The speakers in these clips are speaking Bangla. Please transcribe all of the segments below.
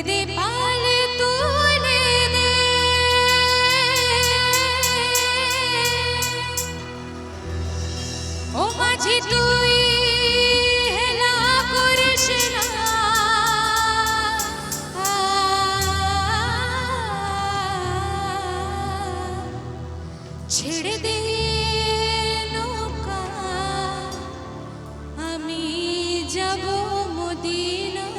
दे पाल तूने दे ओ माझी तुई हेला करिस ना छेड़े दे नौका आमी जाबो मदिना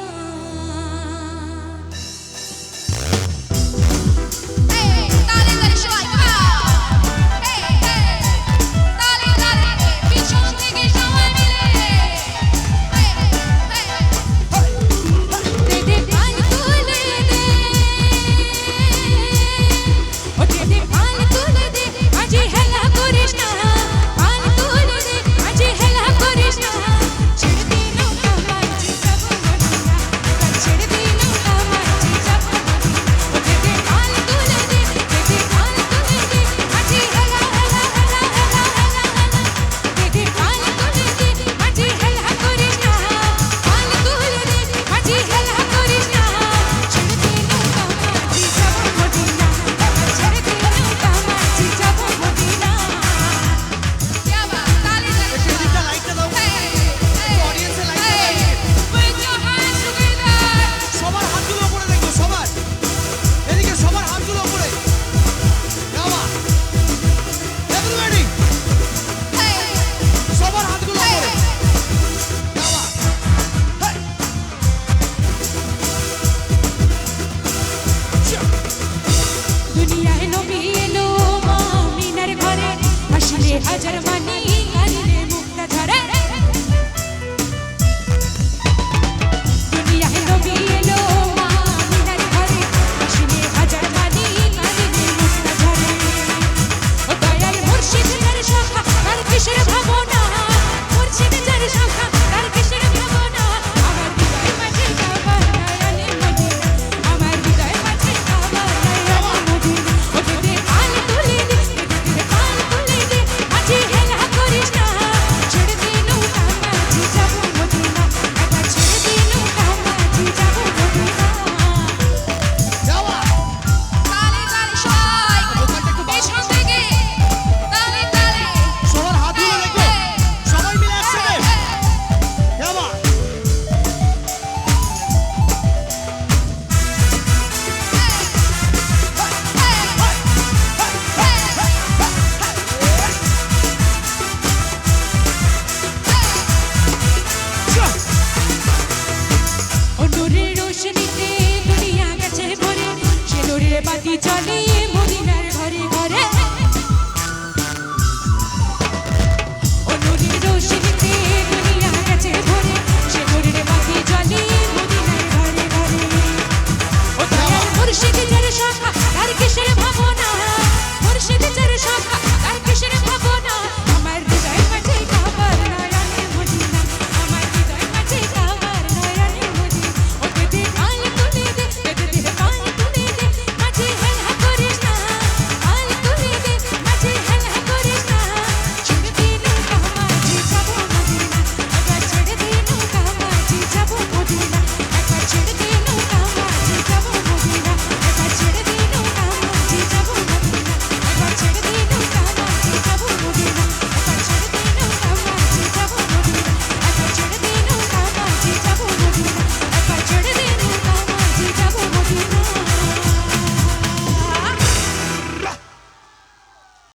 हाजर मानी करिले मुक्त धरे दुनिया नबी एलो मामिनार घरे আসিলে হাজার মানি করিলে মুক্ত ধরে ও দয়াল মুর্শিদ যার শাখা তার কিসের ভাবনা মুর্শিদ যার শাখা তার কিসের ভাবনা আমার হৃদয় মাঝে কাবা দয়ালে মদিনা আমার হৃদয় মাঝে কাবা দয়ালে মদিনা ও দে পাল তুলে দে পাল তুলে দে আজি হেলা করিস না ছেড়ে দে নৌকা মাঝি যাবো মদিনা একা ছেড়ে দে নৌকা মাঝি যাবো মদিনা যাওয়া তালে তালে সবাই পেছন থেকে তালে তালে সবার হাত তুলে দেখো সবাই মিলে একসাথে যাওয়া ও নূরের রোশনীতে দুনিয়া গেছে ভরে সে নূরের বাতি জ্বলে